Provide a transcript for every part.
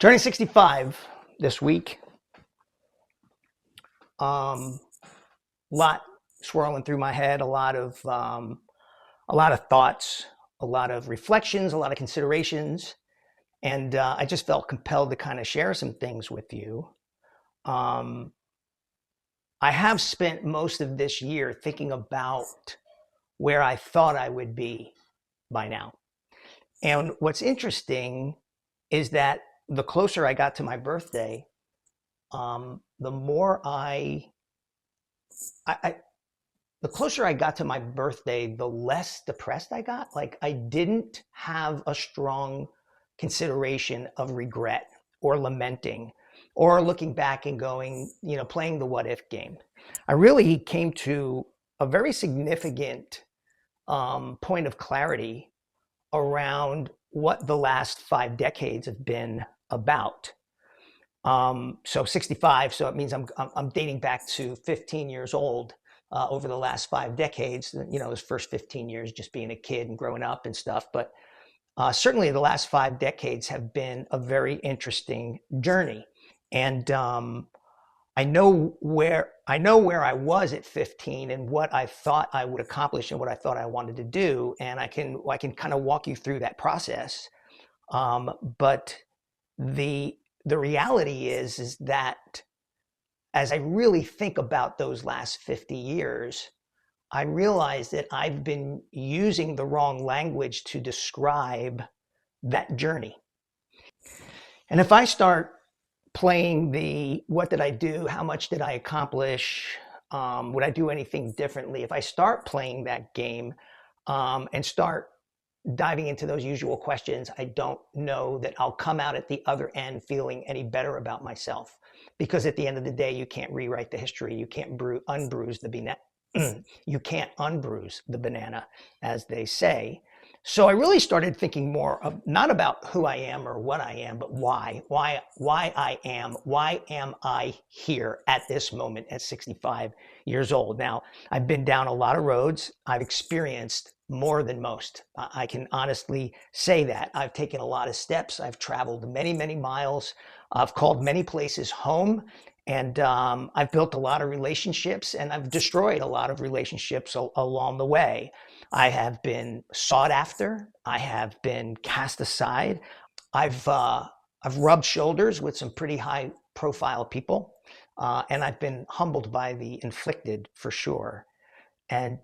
Turning 65 this week. Lot swirling through my head, a lot of thoughts, a lot of reflections, a lot of considerations, and I just felt compelled to kind of share some things with you. I have spent most of this year thinking about where I thought I would be by now. And what's interesting is that the closer I got to my birthday, the more the closer I got to my birthday, the less depressed I got. Like, I didn't have a strong consideration of regret or lamenting or looking back and going, playing the what if game. I really came to a very significant point of clarity around what the last 5 decades have been about. So 65, so it means I'm dating back to 15 years old over the last 5 decades. Those first 15 years just being a kid and growing up and stuff. But certainly the last 5 decades have been a very interesting journey. And I know where I was at 15 and what I thought I would accomplish and what I thought I wanted to do, and I can kind of walk you through that process. But the reality is that as I really think about those last 50 years, I realize that I've been using the wrong language to describe that journey. And if I start playing the what did I do, how much did I accomplish, would I do anything differently, if I start playing that game and start diving into those usual questions, I don't know that I'll come out at the other end feeling any better about myself. Because at the end of the day, you can't rewrite the history. You can't unbruise the banana. You can't unbruise the banana, as they say. So I really started thinking more of not about who I am or what I am, but why I am. Why am I here at this moment at 65 years old? Now, I've been down a lot of roads. I've experienced more than most. I can honestly say that. I've taken a lot of steps. I've traveled many, many miles. I've called many places home. And I've built a lot of relationships, and I've destroyed a lot of relationships along the way. I have been sought after. I have been cast aside. I've rubbed shoulders with some pretty high profile people. And I've been humbled by the inflicted, for sure. And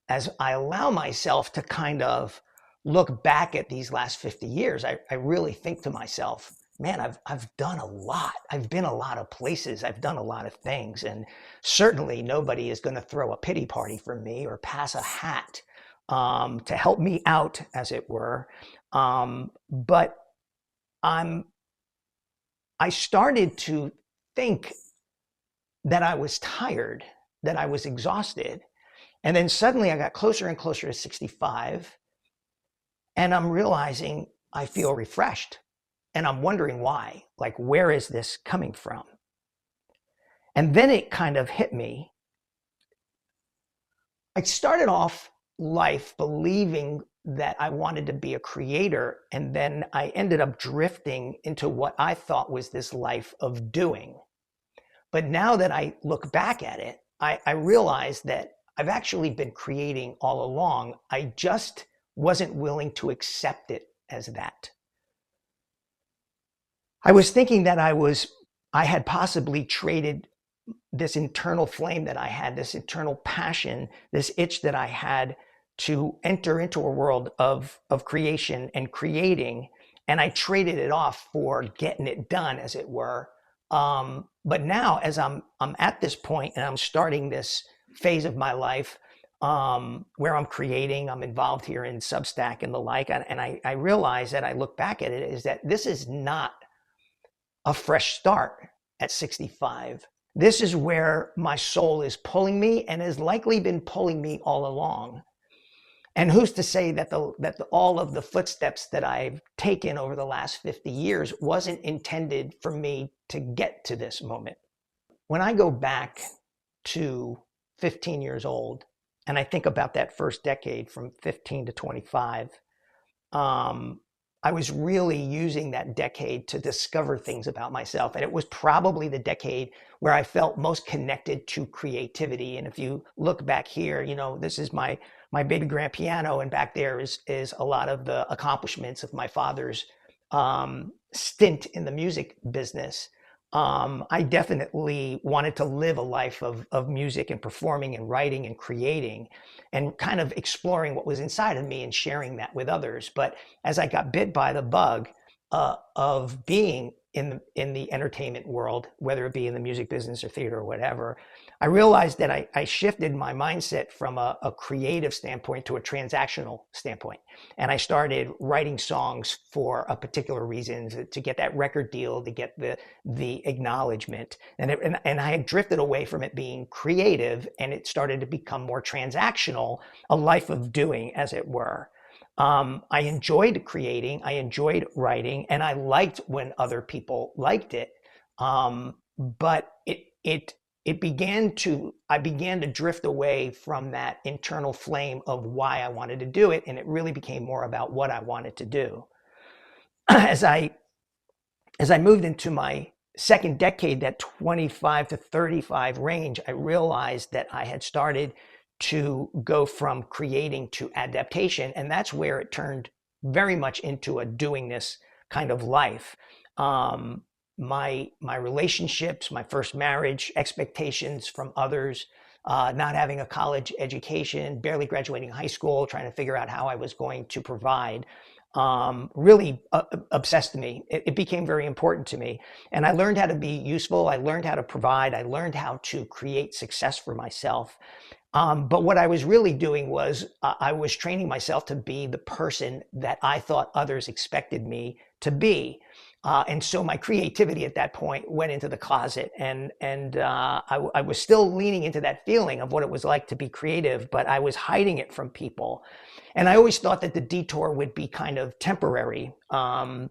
as I allow myself to kind of look back at these last 50 years, I really think to myself, man, I've done a lot. I've been a lot of places. I've done a lot of things. And certainly nobody is going to throw a pity party for me or pass a hat to help me out, as it were. But I started to think that I was tired, that I was exhausted. And then suddenly I got closer and closer to 65. And I'm realizing I feel refreshed. And I'm wondering why. Like, where is this coming from? And then it kind of hit me. I started off life believing that I wanted to be a creator, and then I ended up drifting into what I thought was this life of doing. But now that I look back at it, I realize that I've actually been creating all along. I just wasn't willing to accept it as that. I was thinking that I had possibly traded this internal flame that I had, this internal passion, this itch that I had to enter into a world of creation and creating, and I traded it off for getting it done, as it were. But now, as I'm at this point and I'm starting this phase of my life where I'm creating, I'm involved here in Substack and the like, and I realize that I look back at it is that this is not a fresh start at 65. This is where my soul is pulling me and has likely been pulling me all along. And who's to say that all of the footsteps that I've taken over the last 50 years wasn't intended for me to get to this moment? When I go back to 15 years old and I think about that first decade from 15 to 25, I was really using that decade to discover things about myself. And it was probably the decade where I felt most connected to creativity. And if you look back here, this is my baby grand piano, and back there is a lot of the accomplishments of my father's stint in the music business. I definitely wanted to live a life of music and performing and writing and creating and kind of exploring what was inside of me and sharing that with others. But as I got bit by the bug of being in the entertainment world, whether it be in the music business or theater or whatever, I realized that I shifted my mindset from a creative standpoint to a transactional standpoint. And I started writing songs for a particular reason, to get that record deal, to get the acknowledgement. And I had drifted away from it being creative, and it started to become more transactional, a life of doing, as it were. I enjoyed creating, I enjoyed writing, and I liked when other people liked it. But I began to drift away from that internal flame of why I wanted to do it, and it really became more about what I wanted to do. As I moved into my second decade, that 25 to 35 range, I realized that I had started to go from creating to adaptation, and that's where it turned very much into a doingness kind of life. My relationships, my first marriage, expectations from others, not having a college education, barely graduating high school, trying to figure out how I was going to provide, really obsessed me. It became very important to me. And I learned how to be useful. I learned how to provide. I learned how to create success for myself. But what I was really doing was I was training myself to be the person that I thought others expected me to be. And so my creativity at that point went into the closet, and I was still leaning into that feeling of what it was like to be creative, but I was hiding it from people. And I always thought that the detour would be kind of temporary. But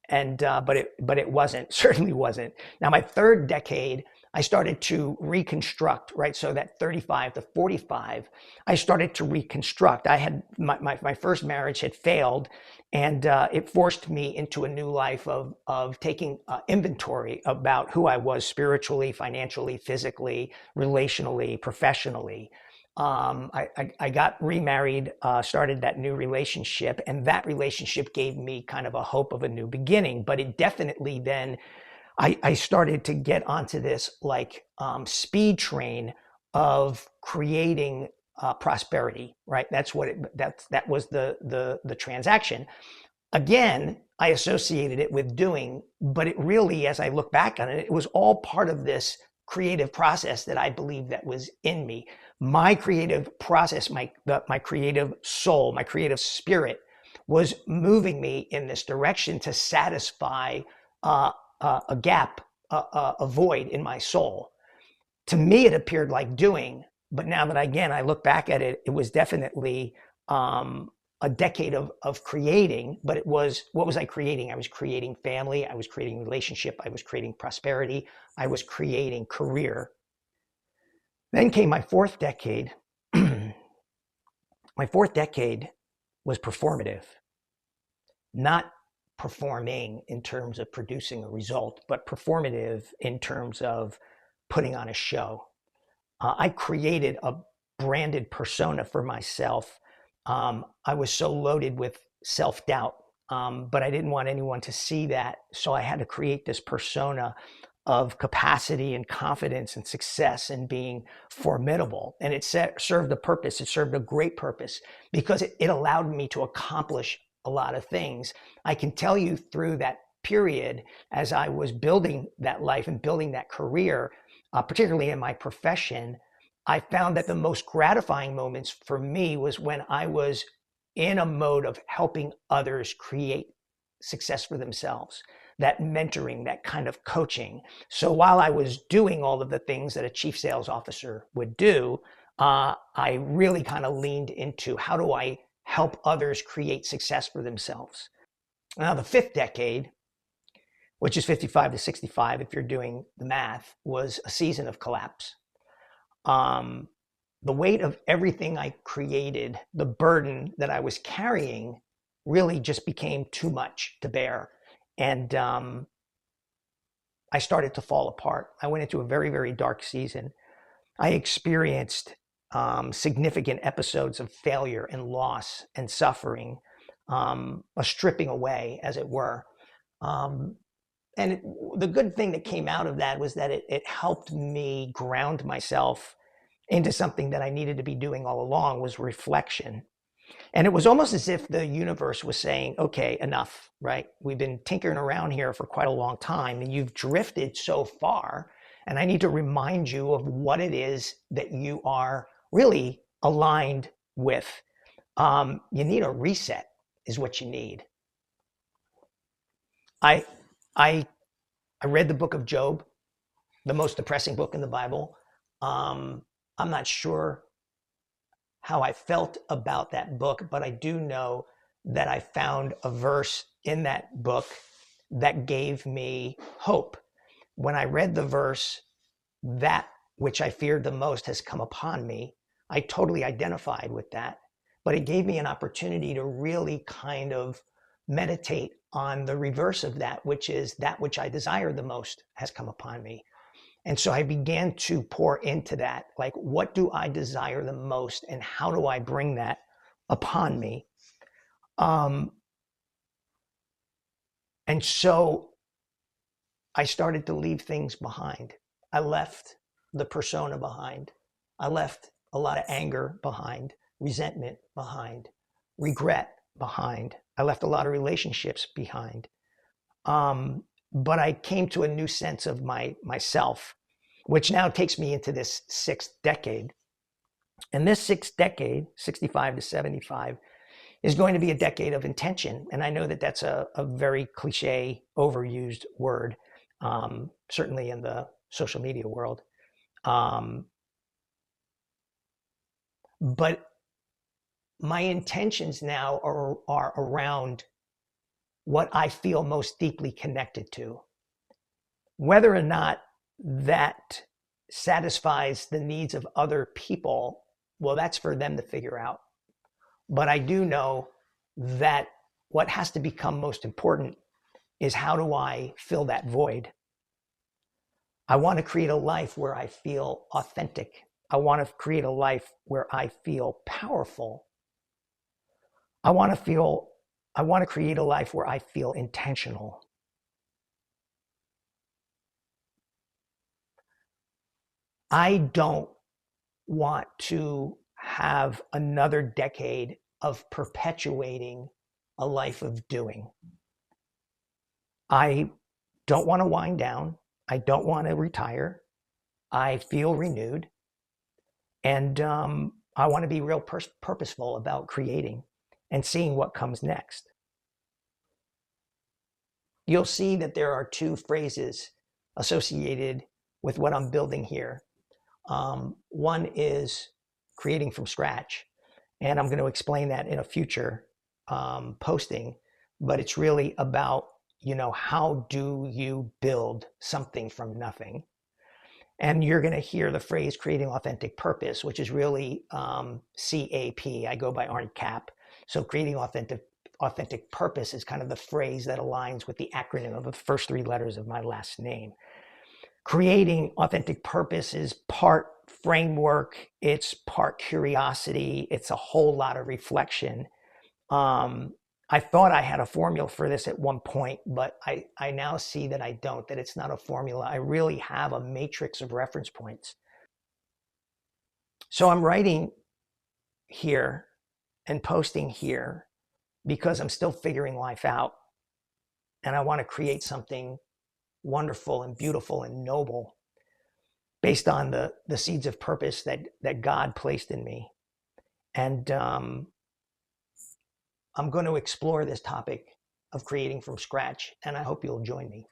it wasn't, certainly wasn't. Now, my third decade, I started to reconstruct, right? So that 35 to 45, I started to reconstruct. I had my first marriage had failed, and it forced me into a new life of taking inventory about who I was spiritually, financially, physically, relationally, professionally. I got remarried, started that new relationship, and that relationship gave me kind of a hope of a new beginning. But it definitely then, I started to get onto this speed train of creating prosperity, right? That was the transaction. Again, I associated it with doing, but it really, as I look back on it, it was all part of this creative process that I believe that was in me. My creative process, my creative soul, my creative spirit was moving me in this direction to satisfy a gap, a void in my soul. To me, it appeared like doing, but now that again I look back at it, it was definitely a decade of creating. But what was I creating? I was creating family, I was creating relationship, I was creating prosperity, I was creating career. Then came my fourth decade. My fourth decade was performative, not performing in terms of producing a result, but performative in terms of putting on a show. I created a branded persona for myself. I was so loaded with self-doubt, but I didn't want anyone to see that. So I had to create this persona of capacity and confidence and success and being formidable. And it served a purpose. It served a great purpose because it allowed me to accomplish a lot of things. I can tell you through that period, as I was building that life and building that career, particularly in my profession, I found that the most gratifying moments for me was when I was in a mode of helping others create success for themselves, that mentoring, that kind of coaching. So while I was doing all of the things that a chief sales officer would do, I really kind of leaned into how do I help others create success for themselves. Now, the fifth decade, which is 55 to 65, if you're doing the math, was a season of collapse. The weight of everything I created, the burden that I was carrying really just became too much to bear. And I started to fall apart. I went into a very, very dark season. I experienced significant episodes of failure and loss and suffering, a stripping away, as it were. And the good thing that came out of that was that it helped me ground myself into something that I needed to be doing all along, was reflection. And it was almost as if the universe was saying, okay, enough, right? We've been tinkering around here for quite a long time, and you've drifted so far. And I need to remind you of what it is that you are really aligned with. You need a reset, is what you need. I, I, I read the book of Job, the most depressing book in the Bible. I'm not sure how I felt about that book, but I do know that I found a verse in that book that gave me hope. When I read the verse, that which I feared the most has come upon me, I totally identified with that, but it gave me an opportunity to really kind of meditate on the reverse of that, which is that which I desire the most has come upon me. And so I began to pour into that, like, what do I desire the most and how do I bring that upon me? And so I started to leave things behind. I left the persona behind. I left a lot of anger behind, resentment behind, regret behind. I left a lot of relationships behind. But I came to a new sense of myself, which now takes me into this sixth decade. And this sixth decade, 65 to 75, is going to be a decade of intention. And I know that that's a very cliche, overused word, certainly in the social media world. But my intentions now are around what I feel most deeply connected to. Whether or not that satisfies the needs of other people, well, that's for them to figure out. But I do know that what has to become most important is, how do I fill that void? I want to create a life where I feel authentic. I want to create a life where I feel powerful. I want to create a life where I feel intentional. I don't want to have another decade of perpetuating a life of doing. I don't want to wind down. I don't want to retire. I feel renewed. And I want to be real purposeful about creating and seeing what comes next. You'll see that there are two phrases associated with what I'm building here. One is creating from scratch, and I'm going to explain that in a future posting, but it's really about, how do you build something from nothing? And you're going to hear the phrase creating authentic purpose, which is really CAP. I go by Arnie Cap. So creating authentic purpose is kind of the phrase that aligns with the acronym of the first three letters of my last name. Creating authentic purpose is part framework, it's part curiosity, it's a whole lot of reflection. I thought I had a formula for this at one point, but I now see that I don't, that it's not a formula. I really have a matrix of reference points. So I'm writing here and posting here because I'm still figuring life out. And I want to create something wonderful and beautiful and noble based on the seeds of purpose that God placed in me. And I'm going to explore this topic of creating from scratch, and I hope you'll join me.